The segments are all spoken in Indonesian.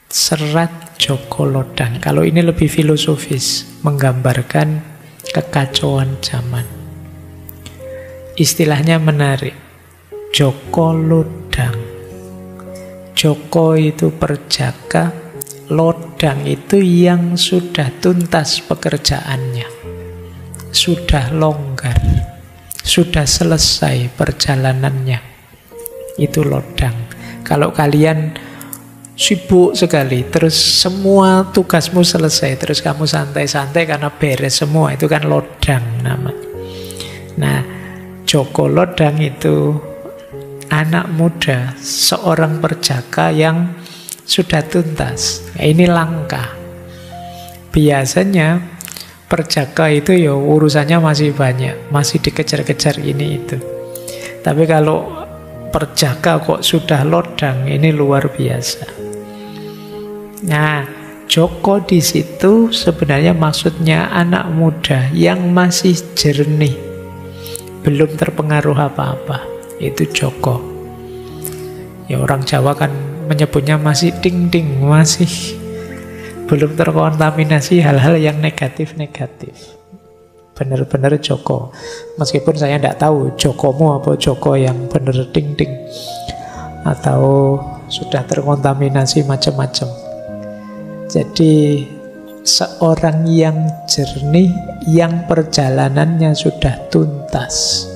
Serat Joko Lodang. Kalau ini lebih filosofis, menggambarkan kekacauan zaman. Istilahnya menarik. Joko Lodang. Joko itu perjaka, Lodang itu yang sudah tuntas pekerjaannya, sudah longgar, sudah selesai perjalanannya. Itu Lodang. Kalau kalian sibuk sekali, terus semua tugasmu selesai, terus kamu santai-santai karena beres semua, itu kan Lodang namanya. Nah, Joko Lodang itu anak muda, seorang perjaka yang sudah tuntas. Ini langka. Biasanya perjaka itu ya urusannya masih banyak, masih dikejar-kejar ini itu. Tapi kalau perjaka kok sudah Lodang, ini luar biasa. Nah, Joko di situ sebenarnya maksudnya anak muda yang masih jernih, belum terpengaruh apa-apa. Itu Joko. Ya orang Jawa kan menyebutnya masih ding-ding, masih belum terkontaminasi hal-hal yang negatif-negatif. Benar-benar Joko. Meskipun saya tidak tahu Jokomu apa Joko yang benar ding-ding, atau sudah terkontaminasi macam-macam. Jadi seorang yang jernih, yang perjalanannya sudah tuntas.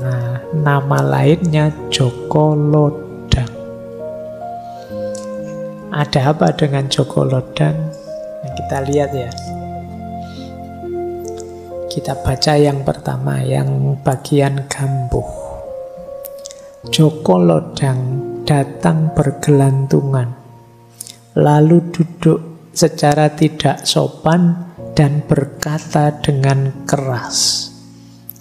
Nah, nama lainnya Joko Lodang. Ada apa dengan Joko Lodang? Nah, kita lihat ya. Kita baca yang pertama, yang bagian gambuh. Joko Lodang datang bergelantungan, lalu duduk secara tidak sopan dan berkata dengan keras.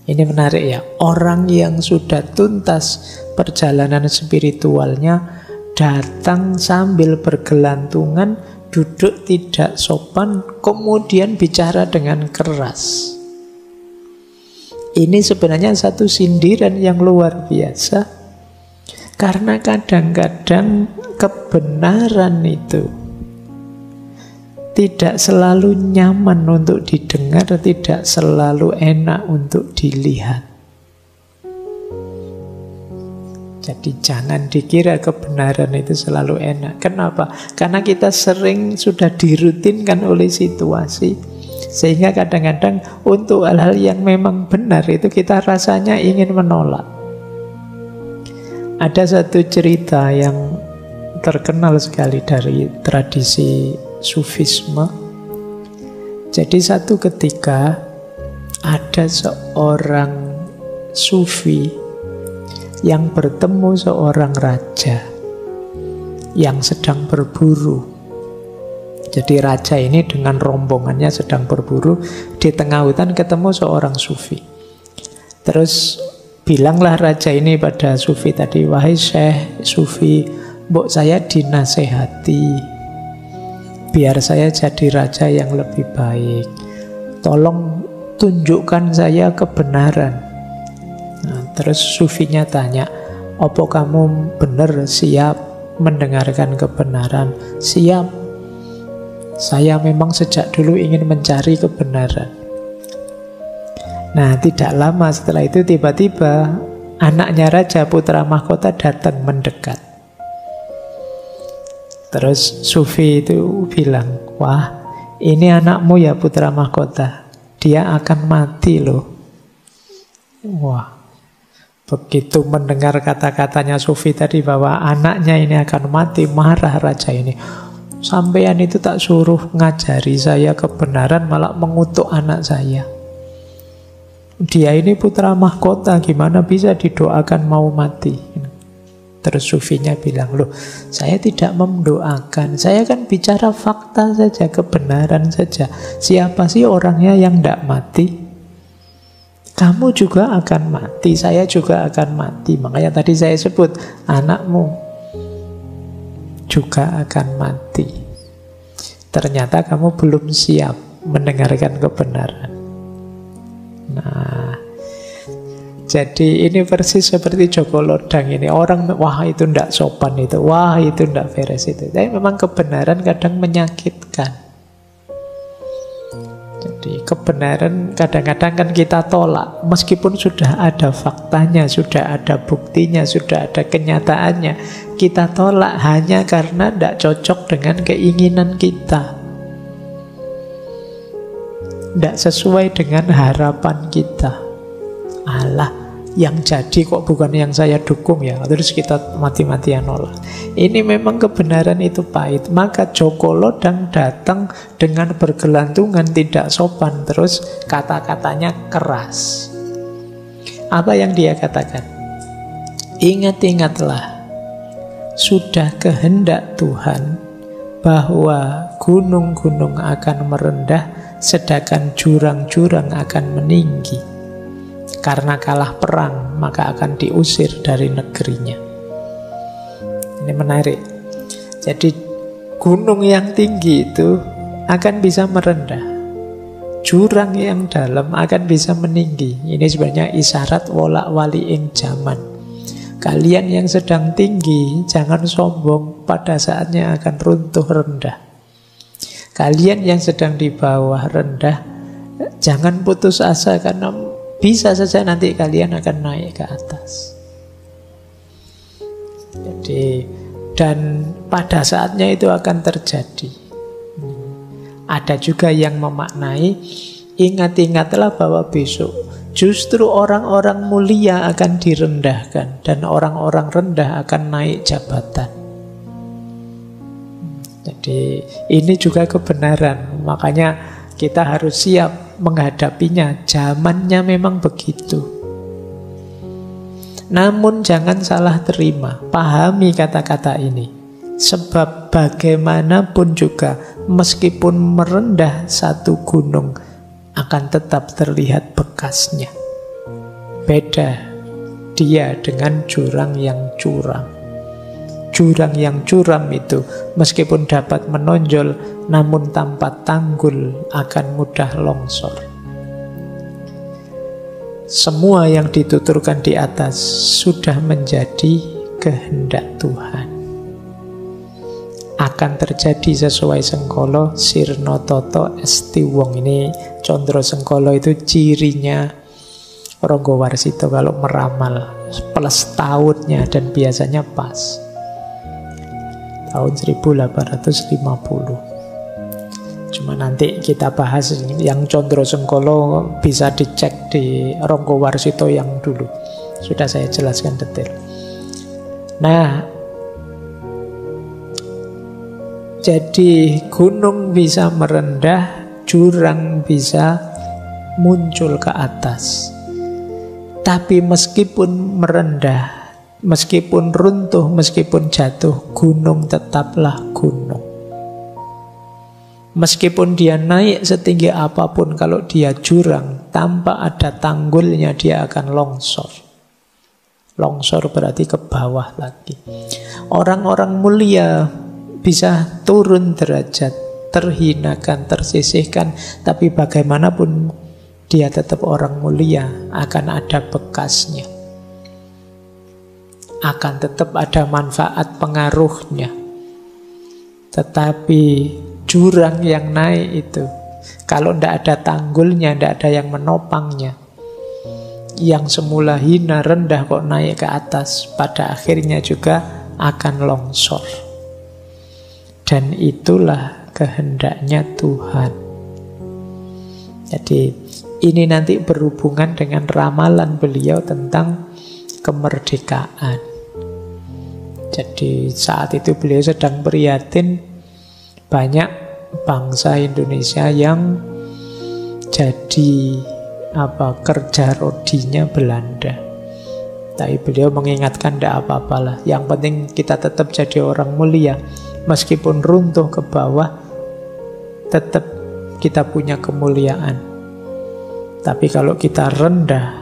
Ini menarik ya, orang yang sudah tuntas perjalanan spiritualnya datang sambil bergelantungan, duduk tidak sopan, kemudian bicara dengan keras. Ini sebenarnya satu sindiran yang luar biasa. Karena kadang-kadang kebenaran itu tidak selalu nyaman untuk didengar, tidak selalu enak untuk dilihat. Jadi jangan dikira kebenaran itu selalu enak. Kenapa? Karena kita sering sudah dirutinkan oleh situasi, sehingga kadang-kadang untuk hal-hal yang memang benar itu kita rasanya ingin menolak. Ada satu cerita yang terkenal sekali dari tradisi Sufisme. Jadi satu ketika ada seorang sufi yang bertemu seorang raja yang sedang berburu. Jadi raja ini dengan rombongannya sedang berburu, di tengah hutan ketemu seorang sufi. Terus bilanglah raja ini pada sufi tadi, "Wahai Syekh Sufi, mbok saya dinasehati biar saya jadi raja yang lebih baik. Tolong tunjukkan saya kebenaran." Nah, terus sufinya tanya, "Apa kamu benar siap mendengarkan kebenaran?" "Siap. Saya memang sejak dulu ingin mencari kebenaran." Nah, tidak lama setelah itu tiba-tiba anaknya raja, putra mahkota, datang mendekat. Terus sufi itu bilang, "Wah, ini anakmu ya putra mahkota. Dia akan mati loh." Wah, begitu mendengar kata-katanya sufi tadi bahwa anaknya ini akan mati, marah raja ini. "Sampean itu tak suruh ngajari saya kebenaran, malah mengutuk anak saya. Dia ini putra mahkota, gimana bisa didoakan mau mati?" Terus sufinya bilang, "Loh, saya tidak mendoakan. Saya kan bicara fakta saja, kebenaran saja. Siapa sih orangnya yang tidak mati? Kamu juga akan mati, saya juga akan mati. Makanya tadi saya sebut, anakmu juga akan mati. Ternyata kamu belum siap mendengarkan kebenaran." Nah, Jadi ini persis seperti Joko Lodang ini. Orang, wah itu ndak sopan itu, wah itu ndak beres itu. Tapi memang kebenaran kadang menyakitkan. Jadi kebenaran kadang-kadang kan kita tolak. Meskipun sudah ada faktanya, sudah ada buktinya, sudah ada kenyataannya, kita tolak hanya karena ndak cocok dengan keinginan kita, ndak sesuai dengan harapan kita. Alah, yang jadi kok bukan yang saya dukung ya. Terus kita mati-matian nolak. Ini memang kebenaran itu pahit. Maka Joko Lodang datang dengan bergelantungan, tidak sopan. Terus kata-katanya keras. Apa yang dia katakan? Ingat-ingatlah, sudah kehendak Tuhan bahwa gunung-gunung akan merendah, sedangkan jurang-jurang akan meninggi. Karena kalah perang, maka akan diusir dari negerinya. Ini menarik. Jadi gunung yang tinggi itu akan bisa merendah, jurang yang dalam akan bisa meninggi. Ini sebenarnya isyarat wolak wali ing zaman. Kalian yang sedang tinggi, jangan sombong, pada saatnya akan runtuh rendah. Kalian yang sedang di bawah rendah, jangan putus asa, karena bisa saja nanti kalian akan naik ke atas. Jadi, dan pada saatnya itu akan terjadi. Ada juga yang memaknai, ingat-ingatlah bahwa besok justru orang-orang mulia akan direndahkan dan orang-orang rendah akan naik jabatan. Jadi ini juga kebenaran. Makanya kita harus siap menghadapinya. Zamannya memang begitu. Namun jangan salah terima. Pahami kata-kata ini. Sebab bagaimanapun juga, meskipun merendah satu gunung, akan tetap terlihat bekasnya. Beda dia dengan jurang yang curam. Jurang yang curam itu meskipun dapat menonjol, namun tanpa tanggul akan mudah longsor. Semua yang dituturkan di atas sudah menjadi kehendak Tuhan. Akan terjadi sesuai Sengkolo, Sirno Toto Esti Wong. Ini Condro Sengkolo itu cirinya Ronggo Warsito kalau meramal, plus tahunnya, dan biasanya pas tahun 1850. Cuma nanti kita bahas yang Condro Sengkolo, bisa dicek di Ronggo Warsito yang dulu. Sudah saya jelaskan detail. Nah, jadi gunung bisa merendah, jurang bisa muncul ke atas. Tapi meskipun merendah, meskipun runtuh, meskipun jatuh, gunung tetaplah gunung. Meskipun dia naik setinggi apapun, kalau dia jurang, tanpa ada tanggulnya dia akan longsor. Longsor berarti ke bawah lagi. Orang-orang mulia bisa turun derajat, terhinakan, tersisihkan, tapi bagaimanapun dia tetap orang mulia, akan ada bekasnya. Akan tetap ada manfaat pengaruhnya. Tetapi jurang yang naik itu, kalau tidak ada tanggulnya, tidak ada yang menopangnya, yang semula hina, rendah kok naik ke atas, pada akhirnya juga akan longsor. Dan itulah kehendaknya Tuhan. Jadi ini nanti berhubungan dengan ramalan beliau tentang kemerdekaan. Jadi saat itu beliau sedang prihatin banyak bangsa Indonesia yang jadi kerja rodinya Belanda. Tapi beliau mengingatkan tidak apa-apalah. Yang penting kita tetap jadi orang mulia. Meskipun runtuh ke bawah, tetap kita punya kemuliaan. Tapi kalau kita rendah,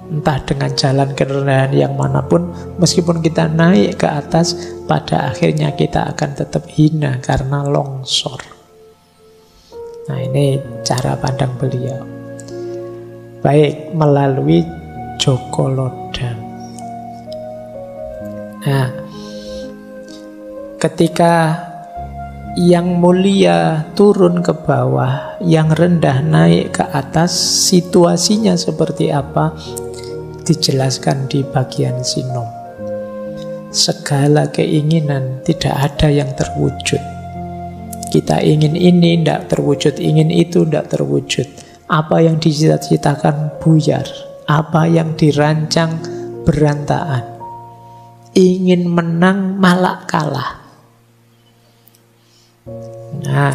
entah dengan jalan kerendahan yang manapun, meskipun kita naik ke atas, pada akhirnya kita akan tetap hina karena longsor. Nah, ini cara pandang beliau. Baik, melalui Joko Lodang. Nah, ketika yang mulia turun ke bawah, yang rendah naik ke atas, situasinya seperti apa? Dijelaskan di bagian sinom. Segala keinginan tidak ada yang terwujud. Kita ingin ini, tidak terwujud. Ingin itu, tidak terwujud. Apa yang dicita-citakan buyar. Apa yang dirancang berantakan. Ingin menang malah kalah. Nah,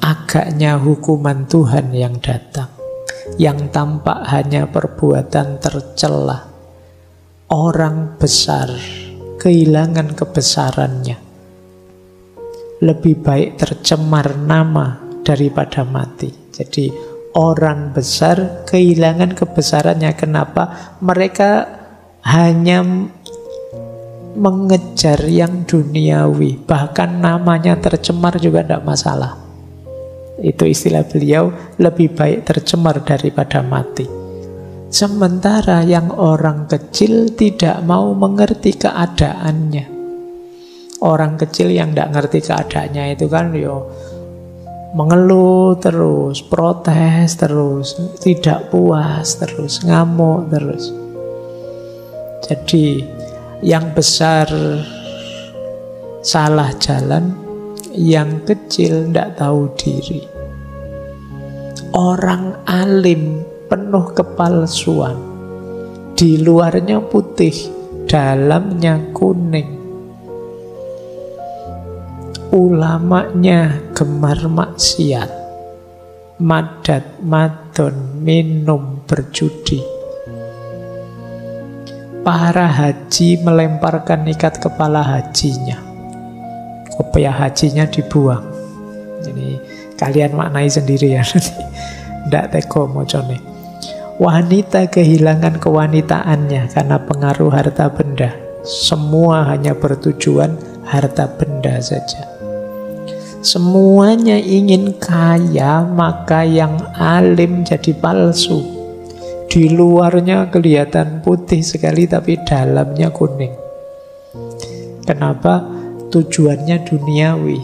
agaknya hukuman Tuhan yang datang, yang tampak hanya perbuatan tercela. Orang besar kehilangan kebesarannya. Lebih baik tercemar nama daripada mati. Jadi orang besar kehilangan kebesarannya. Kenapa? Mereka hanya mengejar yang duniawi, bahkan namanya tercemar juga tidak masalah. Itu istilah beliau, lebih baik tercemar daripada mati. Sementara yang orang kecil tidak mau mengerti keadaannya. Orang kecil yang tidak ngerti keadaannya itu kan mengeluh terus, protes terus, tidak puas terus, ngamuk terus. Jadi yang besar salah jalan, yang kecil tidak tahu diri. Orang alim penuh kepalsuan, di luarnya putih, dalamnya kuning. Ulamanya gemar maksiat, madat, madon, minum, berjudi. Para haji melemparkan ikat kepala hajinya, kopiah hajinya dibuang. Jadi kalian maknai sendiri ya. Tidak teko mocone. Wanita kehilangan kewanitaannya karena pengaruh harta benda. Semua hanya bertujuan harta benda saja. Semuanya ingin kaya, maka yang alim jadi palsu. Di luarnya kelihatan putih sekali, tapi dalamnya kuning. Kenapa? Tujuannya duniawi.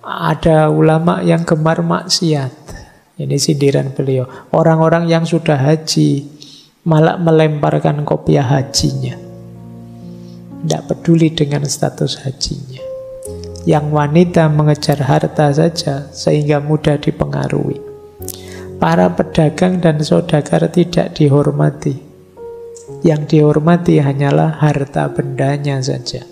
Ada ulama yang gemar maksiat. Ini sindiran beliau. Orang-orang yang sudah haji malah melemparkan kopiah hajinya. Tidak peduli dengan status hajinya. Yang wanita mengejar harta saja sehingga mudah dipengaruhi. Para pedagang dan saudagar tidak dihormati. Yang dihormati hanyalah harta bendanya saja.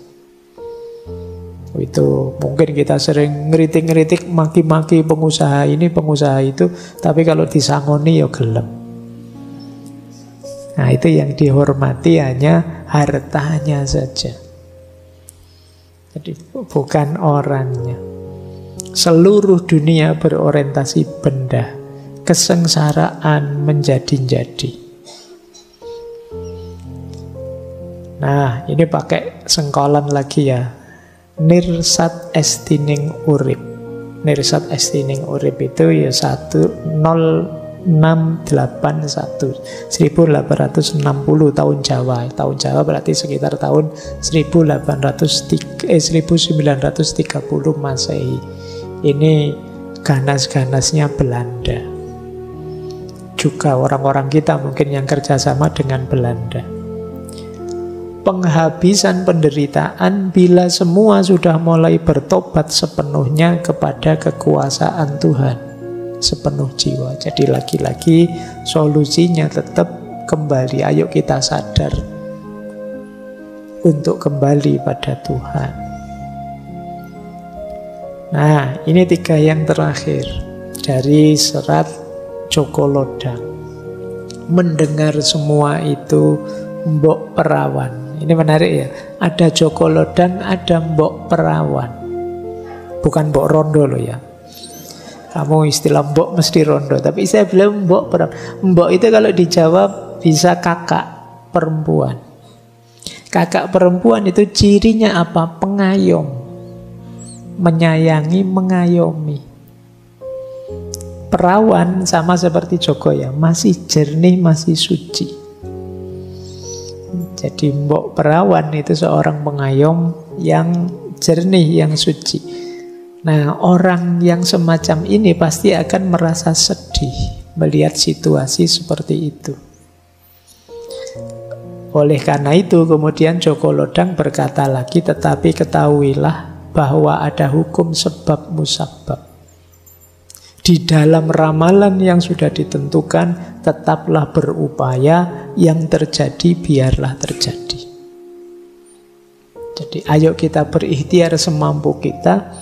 Itu mungkin kita sering ngeritik-ngeritik, maki-maki pengusaha ini, pengusaha itu, tapi kalau disangoni ya gelem. Nah, itu yang dihormati hanya hartanya saja. Jadi bukan orangnya. Seluruh dunia berorientasi benda. Kesengsaraan menjadi-jadi. Nah, ini pakai sengkolan lagi ya. Nirsat estining urip. Nirsat estining urip itu ya 10681 1860 tahun Jawa. Tahun Jawa berarti sekitar tahun 1930 Masehi. Ini ganas-ganasnya Belanda. Juga orang-orang kita mungkin yang kerjasama dengan Belanda. Penghabisan penderitaan bila semua sudah mulai bertobat sepenuhnya kepada kekuasaan Tuhan, sepenuh jiwa. Jadi lagi-lagi solusinya tetap kembali. Ayo kita sadar untuk kembali pada Tuhan. Nah, ini 3 yang terakhir dari serat Joko Lodang. Mendengar semua itu Mbok Perawan. Ini menarik ya. Ada Joko Lodang, ada Mbok Perawan. Bukan Mbok Rondo loh ya. Kamu istilah Mbok mesti Rondo, tapi saya bilang Mbok Perawan. Mbok itu kalau dijawab bisa kakak perempuan. Kakak perempuan itu cirinya apa? Pengayom. Menyayangi, mengayomi. perawan sama seperti Joko ya, masih jernih, masih suci. Jadi mbok perawan itu seorang pengayom yang jernih, yang suci. Nah, orang yang semacam ini pasti akan merasa sedih melihat situasi seperti itu. Oleh karena itu kemudian Joko Lodang berkata lagi, tetapi ketahuilah bahwa ada hukum sebab musabab. Di dalam ramalan yang sudah ditentukan, tetaplah berupaya, yang terjadi biarlah terjadi. Jadi ayo kita berikhtiar semampu kita,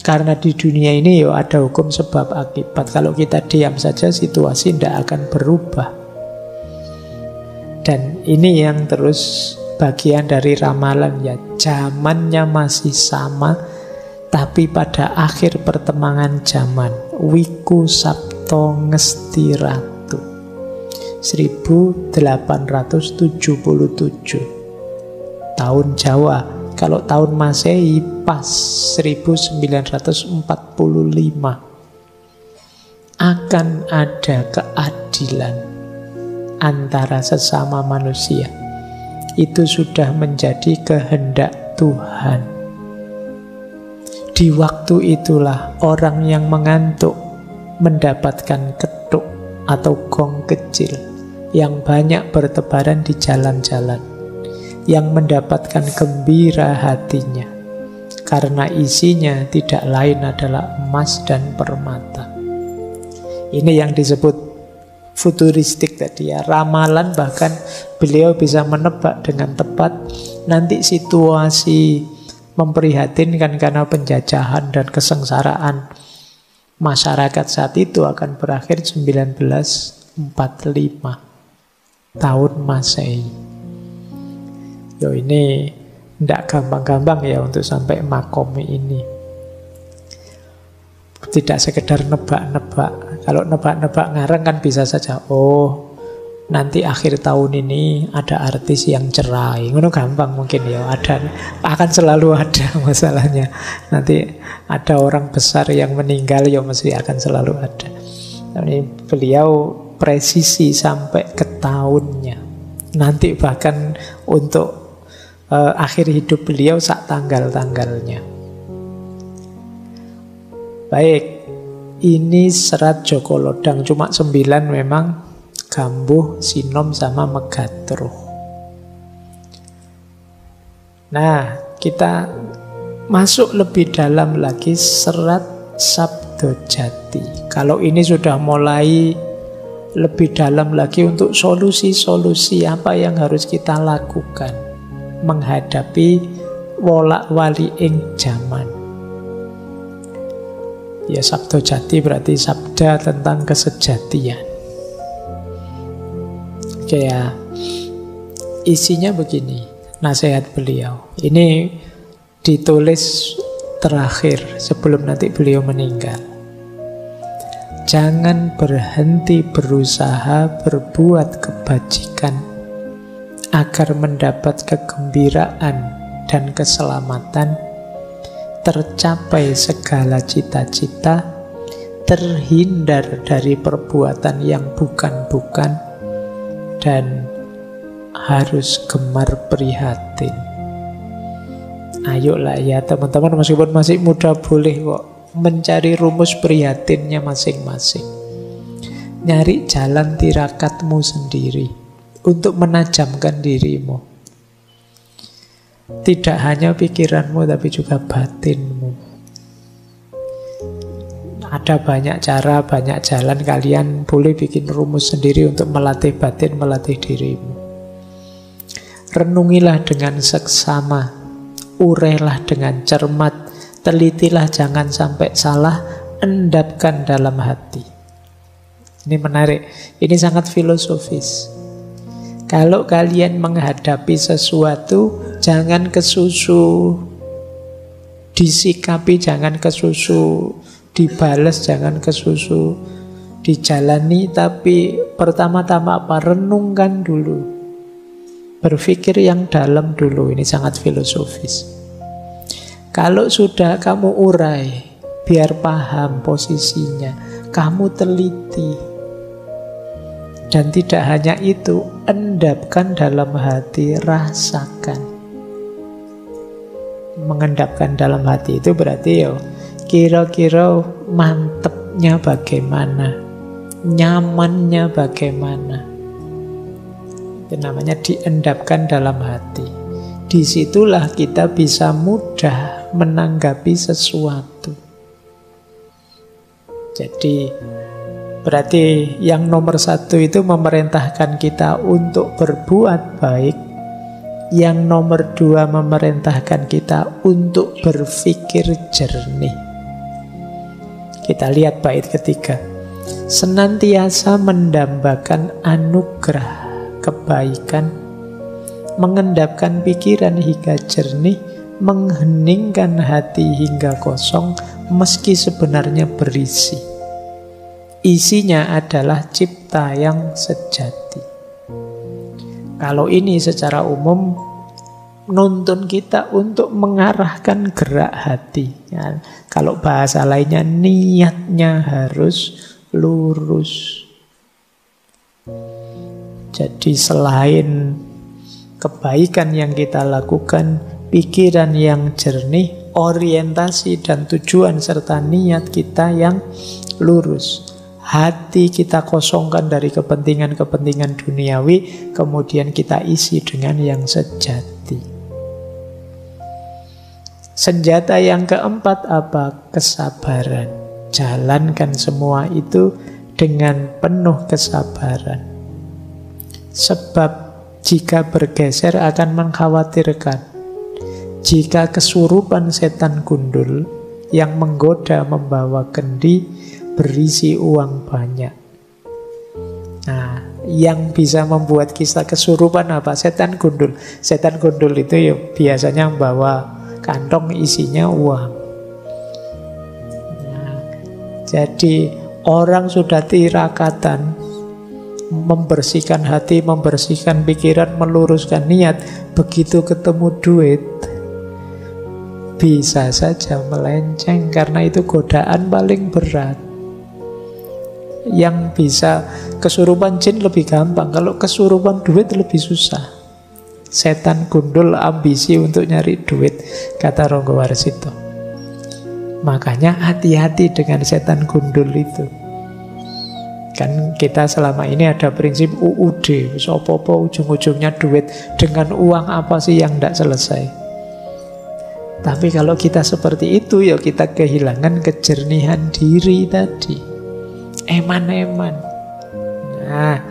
karena di dunia ini ya ada hukum sebab akibat. Kalau kita diam saja situasi tidak akan berubah. Dan ini yang terus bagian dari ramalan ya, zamannya masih sama, tapi pada akhir pertemangan zaman, Wiku Sapto Ngesti Ratu 1877 tahun Jawa. Kalau tahun Masehi pas 1945. Akan ada keadilan antara sesama manusia. Itu sudah menjadi kehendak Tuhan. Di waktu itulah orang yang mengantuk mendapatkan ketuk atau gong kecil yang banyak bertebaran di jalan-jalan, yang mendapatkan gembira hatinya karena isinya tidak lain adalah emas dan permata. Ini yang disebut futuristik tadi ya, ramalan. Bahkan beliau bisa menebak dengan tepat nanti situasi memprihatinkan karena penjajahan dan kesengsaraan masyarakat saat itu akan berakhir 1945 tahun Masehi. Yo, ini tidak gampang-gampang ya untuk sampai makom ini. Tidak sekedar nebak-nebak. Kalau nebak-nebak ngarang kan bisa saja, oh nanti akhir tahun ini ada artis yang cerai. Ngono gampang mungkin ya, akan selalu ada masalahnya. Nanti ada orang besar yang meninggal, ya mesti akan selalu ada. Ini beliau presisi sampai ke tahunnya. Nanti bahkan untuk akhir hidup beliau sak tanggal-tanggalnya. Baik, ini serat Joko Lodang, cuma 9 memang, Gambuh, Sinom, sama Megatruh. Nah, kita masuk lebih dalam lagi serat Sabdojati. Kalau ini sudah mulai lebih dalam lagi untuk solusi-solusi apa yang harus kita lakukan menghadapi wolak-wali ing jaman. Ya, Sabdojati berarti sabda tentang kesejatian. Oke ya, isinya begini, nasihat beliau. Ini ditulis terakhir sebelum nanti beliau meninggal. Jangan berhenti berusaha berbuat kebajikan agar mendapat kegembiraan dan keselamatan, tercapai segala cita-cita, terhindar dari perbuatan yang bukan-bukan, dan harus gemar prihatin. Ayolah ya teman-teman, meskipun masih muda boleh kok mencari rumus prihatinnya masing-masing. Nyari jalan tirakatmu sendiri untuk menajamkan dirimu. Tidak hanya pikiranmu tapi juga batinmu. Ada banyak cara, banyak jalan. Kalian boleh bikin rumus sendiri untuk melatih batin, melatih dirimu. Renungilah dengan seksama, urailah dengan cermat, telitilah jangan sampai salah, endapkan dalam hati. Ini menarik, ini sangat filosofis. Kalau kalian menghadapi sesuatu, jangan kesusu disikapi, jangan kesusu dibales, jangan kesusu dijalani, tapi pertama-tama apa? Renungkan dulu, berpikir yang dalam dulu. Ini sangat filosofis. Kalau sudah kamu urai, biar paham posisinya, kamu teliti. Dan tidak hanya itu, endapkan dalam hati, rasakan. Mengendapkan dalam hati itu berarti kira-kira mantepnya bagaimana, nyamannya bagaimana. Itu namanya diendapkan dalam hati. Disitulah kita bisa mudah menanggapi sesuatu. Jadi berarti yang nomor satu itu memerintahkan kita untuk berbuat baik. Yang nomor dua memerintahkan kita untuk berpikir jernih. Kita lihat bait ketiga. Senantiasa mendambakan anugerah kebaikan, mengendapkan pikiran hingga jernih, mengheningkan hati hingga kosong, meski sebenarnya berisi. Isinya adalah cipta yang sejati. Kalau ini secara umum nuntun kita untuk mengarahkan gerak hati. Ya, kalau bahasa lainnya niatnya harus lurus. Jadi selain kebaikan yang kita lakukan, pikiran yang jernih, orientasi dan tujuan serta niat kita yang lurus. Hati kita kosongkan dari kepentingan-kepentingan duniawi, kemudian kita isi dengan yang sejati. Senjata yang keempat apa? Kesabaran. Jalankan semua itu dengan penuh kesabaran. Sebab jika bergeser akan mengkhawatirkan. Jika kesurupan setan gundul yang menggoda membawa kendi, berisi uang banyak. Nah, yang bisa membuat kita kesurupan apa? Setan gundul. Setan gundul itu ya biasanya membawa kantong isinya uang. Nah, jadi orang sudah tirakatan membersihkan hati, membersihkan pikiran, meluruskan niat, begitu ketemu duit bisa saja melenceng, karena itu godaan paling berat. Yang bisa kesurupan jin lebih gampang, kalau kesurupan duit lebih susah. Setan gundul ambisi untuk nyari duit, kata Ronggo Warsito. Makanya hati-hati dengan setan gundul itu. Kan kita selama ini ada prinsip UUD, sopo-po ujung-ujungnya duit. Dengan uang apa sih yang tidak selesai? Tapi kalau kita seperti itu, ya kita kehilangan kejernihan diri tadi. Eman-eman. Nah,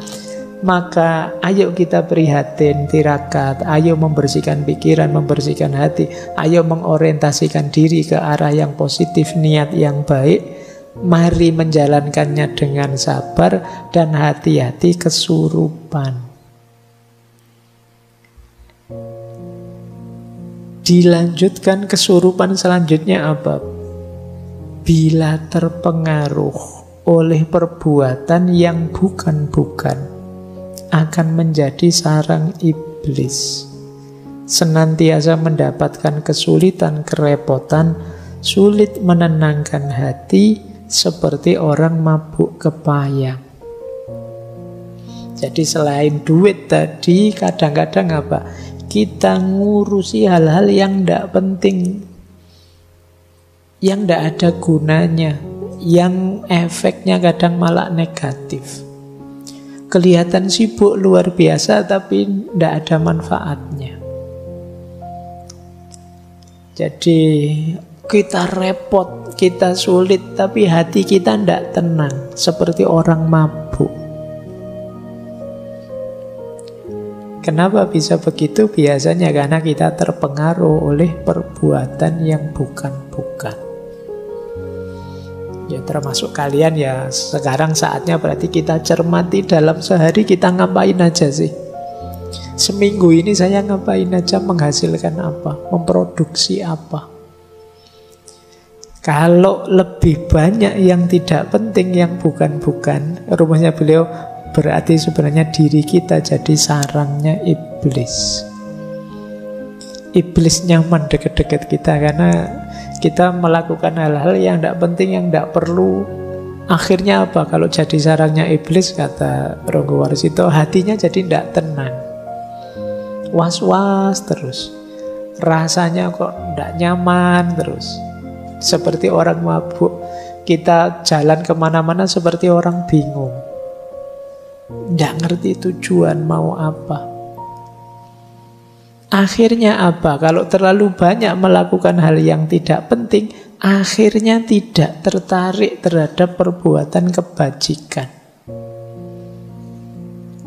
maka ayo kita prihatin, tirakat, ayo membersihkan pikiran, membersihkan hati, ayo mengorientasikan diri ke arah yang positif, niat yang baik. Mari menjalankannya dengan sabar dan hati-hati kesurupan. Dilanjutkan kesurupan selanjutnya apa? Bila terpengaruh oleh perbuatan yang bukan-bukan, akan menjadi sarang iblis. Senantiasa mendapatkan kesulitan, kerepotan, sulit menenangkan hati, seperti orang mabuk kepayang. Jadi selain duit tadi, kadang-kadang apa? Kita ngurusi hal-hal yang tidak penting, yang tidak ada gunanya, yang efeknya kadang malah negatif. Kelihatan sibuk luar biasa tapi tidak ada manfaatnya. Jadi kita repot, kita sulit, tapi hati kita tidak tenang, seperti orang mabuk. Kenapa bisa begitu? Biasanya karena kita terpengaruh oleh perbuatan yang bukan-bukan. Ya termasuk kalian ya, sekarang saatnya berarti kita cermati dalam sehari kita ngapain aja sih. Seminggu ini saya ngapain aja, menghasilkan apa, memproduksi apa. Kalau lebih banyak yang tidak penting, yang bukan-bukan, rumusnya beliau, berarti sebenarnya diri kita jadi sarangnya iblis. Iblis nyaman dekat-dekat kita karena kita melakukan hal-hal yang tidak penting, yang tidak perlu, Akhirnya apa? Kalau jadi sarangnya iblis, kata Ronggo Warsito, hatinya jadi tidak tenang. Was-was terus. Rasanya kok tidak nyaman terus. Seperti orang mabuk. Kita jalan kemana-mana seperti orang bingung. Tidak ngerti tujuan mau apa. Akhirnya apa? Kalau terlalu banyak melakukan hal yang tidak penting, akhirnya tidak tertarik terhadap perbuatan kebajikan.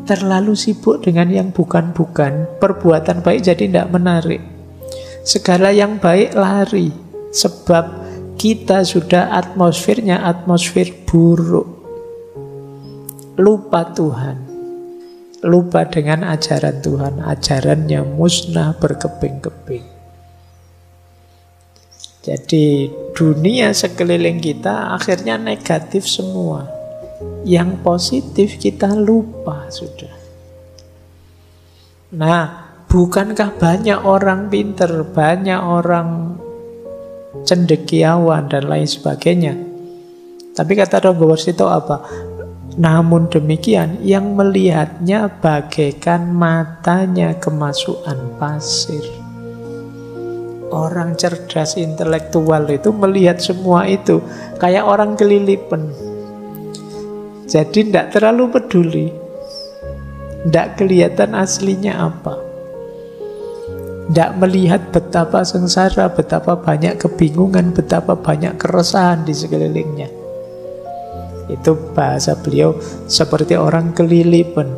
Terlalu sibuk dengan yang bukan-bukan, perbuatan baik jadi tidak menarik. Segala yang baik lari, sebab kita sudah atmosfernya atmosfer buruk. Lupa Tuhan, lupa dengan ajaran Tuhan, ajarannya musnah berkeping-keping. Jadi dunia sekeliling kita akhirnya negatif semua. Yang positif kita lupa sudah. Nah, bukankah banyak orang pinter, banyak orang cendekiawan dan lain sebagainya? Tapi kata Ronggo Warsito apa? Namun demikian, yang melihatnya bagaikan matanya kemasukan pasir. Orang cerdas intelektual itu melihat semua itu kayak orang kelilipan. Jadi tidak terlalu peduli, tidak kelihatan aslinya apa. Tidak melihat betapa sengsara, betapa banyak kebingungan, betapa banyak keresahan di sekelilingnya. Itu bahasa beliau seperti orang kelilipan.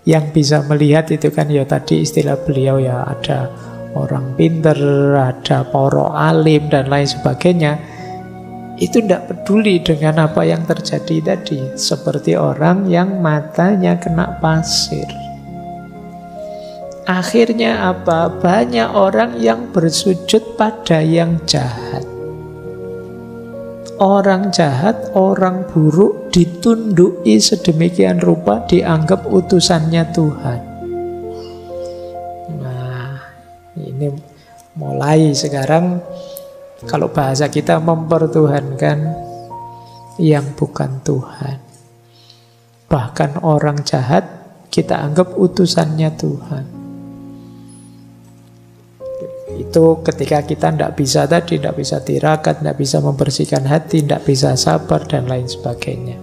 Yang bisa melihat itu kan ya tadi istilah beliau ya, ada orang pinter, ada poro alim dan lain sebagainya. Itu tidak peduli dengan apa yang terjadi tadi. Seperti orang yang matanya kena pasir. Akhirnya apa? Banyak orang yang bersujud pada yang jahat. Orang jahat, orang buruk ditunduki sedemikian rupa, dianggap utusannya Tuhan. Nah, ini mulai sekarang kalau bahasa kita mempertuhankan yang bukan Tuhan. Bahkan orang jahat kita anggap utusannya Tuhan. Itu ketika kita tidak bisa tadi, tidak bisa tirakat, tidak bisa membersihkan hati, tidak bisa sabar dan lain sebagainya.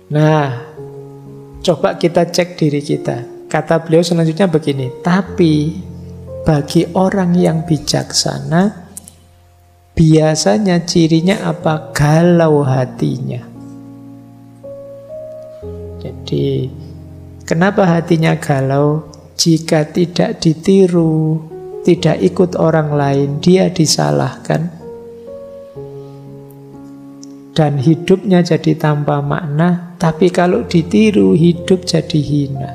Nah, coba kita cek diri kita. Kata beliau selanjutnya begini, tapi bagi orang yang bijaksana, biasanya cirinya apa? Galau hatinya. Jadi, kenapa hatinya galau? Jika tidak ditiru, tidak ikut orang lain, dia disalahkan. Dan hidupnya jadi tanpa makna. Tapi kalau ditiru, hidup jadi hina.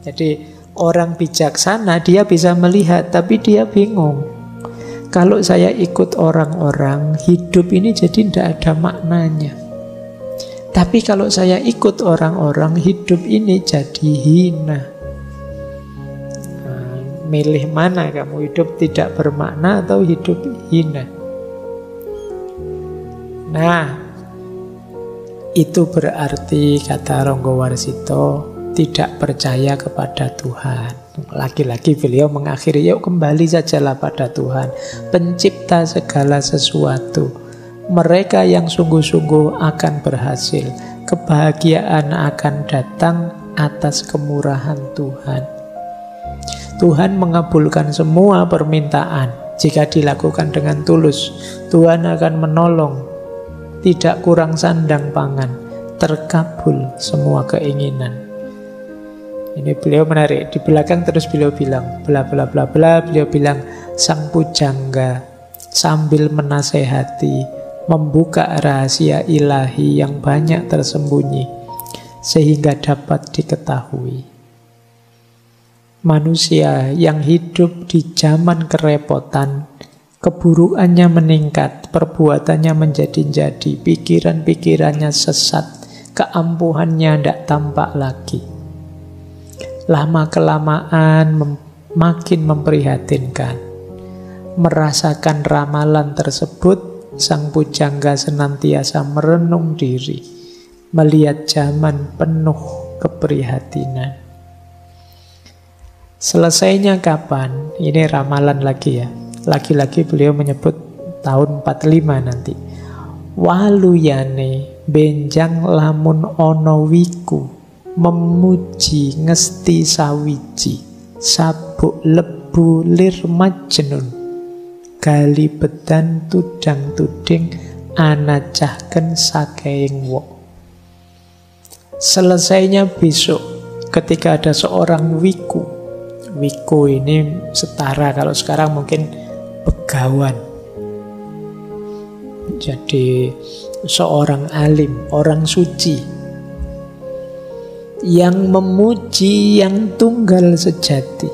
Jadi orang bijaksana dia bisa melihat, tapi dia bingung. Kalau saya ikut orang-orang, hidup ini jadi tidak ada maknanya. Tapi kalau saya ikut orang-orang, hidup ini jadi hina. Milih mana kamu, hidup tidak bermakna atau hidup hina? Nah, itu berarti kata Ronggo Warsito tidak percaya kepada Tuhan. Lagi-lagi beliau mengakhiri, yuk kembali sajalah pada Tuhan, pencipta segala sesuatu. Mereka yang sungguh-sungguh akan berhasil. Kebahagiaan akan datang atas kemurahan Tuhan. Tuhan mengabulkan semua permintaan jika dilakukan dengan tulus. Tuhan akan menolong, tidak kurang sandang pangan, terkabul semua keinginan. Ini beliau menarik. Di belakang terus beliau bilang, bla bla bla bla. Beliau bilang, sang pujangga sambil menasehati, membuka rahasia ilahi yang banyak tersembunyi sehingga dapat diketahui. Manusia yang hidup di zaman kerepotan, keburukannya meningkat, perbuatannya menjadi-jadi, pikiran-pikirannya sesat, keampuhannya tidak tampak lagi. Lama-kelamaan makin memprihatinkan. Merasakan ramalan tersebut Sang pujangga senantiasa merenung diri, melihat zaman penuh keprihatinan. Selesainya kapan? Ini ramalan lagi ya. Lagi-lagi beliau menyebut tahun 45 nanti. Waluyane benjang lamun ono wiku, memuji ngesti sawiji, sabuk lebu lir majnun, gali bedan tudang tuding, anacahken sakeing wong. Selesainya besok ketika ada seorang wiku. Wiku ini setara kalau sekarang mungkin begawan. Jadi seorang alim, orang suci yang memuji yang tunggal sejati.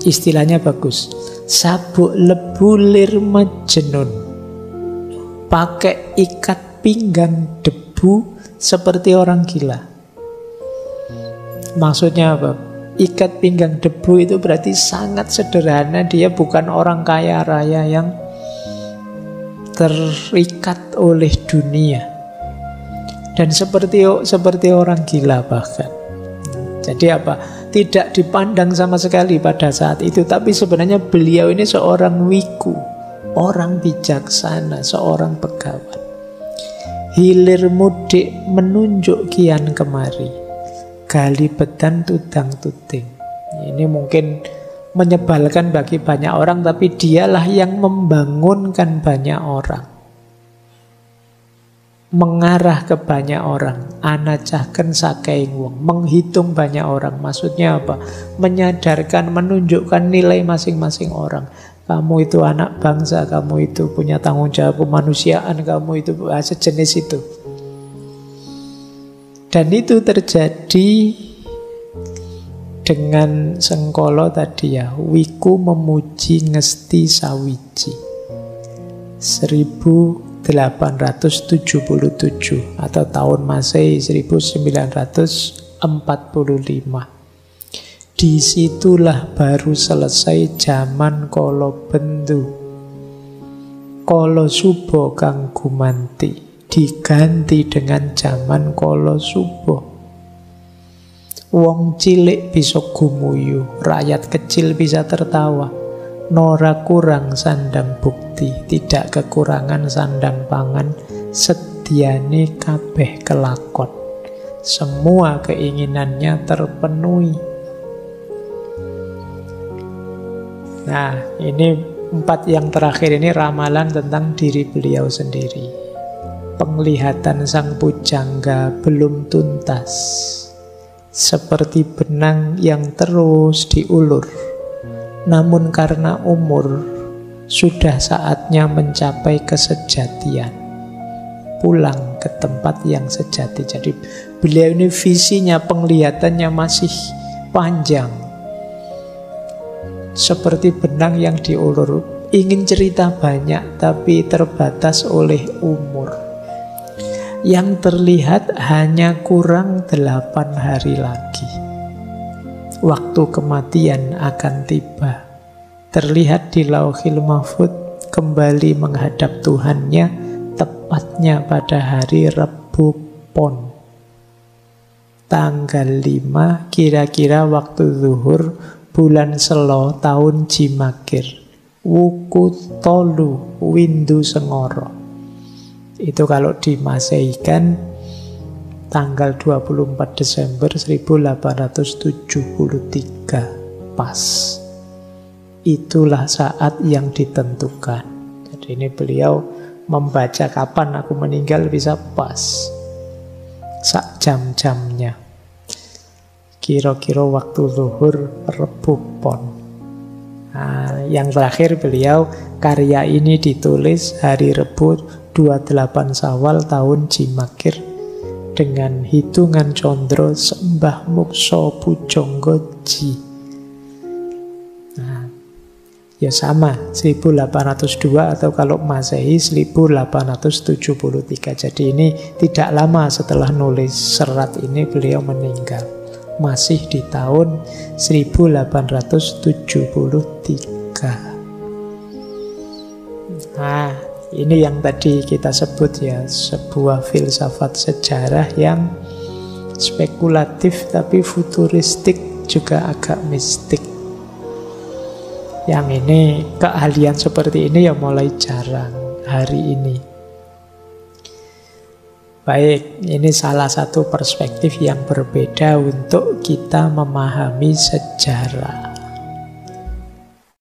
Istilahnya bagus. Sabuk lebulir majnun, pakai ikat pinggang debu seperti orang gila. Maksudnya apa? Ikat pinggang debu itu berarti sangat sederhana. Dia bukan orang kaya raya yang terikat oleh dunia, dan seperti orang gila bahkan. Jadi apa? Tidak dipandang sama sekali pada saat itu, tapi sebenarnya beliau ini seorang wiku, orang bijaksana, seorang begawan. Hilir mudik menunjuk kian kemari, gali bedan tudang tuding. Ini mungkin menyebalkan bagi banyak orang, tapi dialah yang membangunkan banyak orang, mengarah ke banyak orang. Anacahken sakeing wong, menghitung banyak orang. Maksudnya apa? Menyadarkan, menunjukkan nilai masing-masing orang. Kamu itu anak bangsa, kamu itu punya tanggung jawab kemanusiaan, kamu itu sejenis itu. Dan itu terjadi dengan Sengkolo tadi ya. Wiku memuji ngesti sawiji 1877 atau tahun Masehi 1945. Disitulah baru selesai zaman Kolo Bendu. Kolo Subo kang gumanti diganti dengan zaman Kolo Subo. Wong cilik bisa gumuyu, rakyat kecil bisa tertawa. Nora kurang sandang bukti, tidak kekurangan sandang pangan, sediane kabeh kelakon. Semua keinginannya terpenuhi. Nah, ini 4 yang terakhir ini ramalan tentang diri beliau sendiri. Penglihatan sang pujangga belum tuntas, seperti benang yang terus diulur. Namun karena umur, sudah saatnya mencapai kesejatian, pulang ke tempat yang sejati. Jadi beliau ini visinya, penglihatannya masih panjang, seperti benang yang diulur. Ingin cerita banyak, tapi terbatas oleh umur. Yang terlihat hanya kurang 8 hari lagi. Waktu kematian akan tiba. Terlihat di Lauhil Mahfud kembali menghadap Tuhannya, tepatnya pada hari Rebu Pon. Tanggal 5 kira-kira waktu zuhur bulan Selo tahun Jimakir. Wuku tolu windu sengoro. Itu kalau dimasehikan tanggal 24 Desember 1873 pas. Itulah saat yang ditentukan. Jadi ini beliau membaca kapan aku meninggal bisa pas. Sak jam-jamnya. Kira-kira waktu zuhur Rebu Pon. Nah, yang terakhir beliau karya ini ditulis hari Rebu 28 Sawal tahun Jimakir dengan hitungan condro Sembah Mukso Pujangga Ji. Nah, ya sama 1802 atau kalau Masehi 1873. Jadi ini tidak lama setelah nulis serat ini beliau meninggal. Masih di tahun 1873. Nah, ini yang tadi kita sebut ya, sebuah filsafat sejarah yang spekulatif tapi futuristik, juga agak mistik. Yang ini, keahlian seperti ini ya mulai jarang hari ini. Baik, ini salah satu perspektif yang berbeda untuk kita memahami sejarah.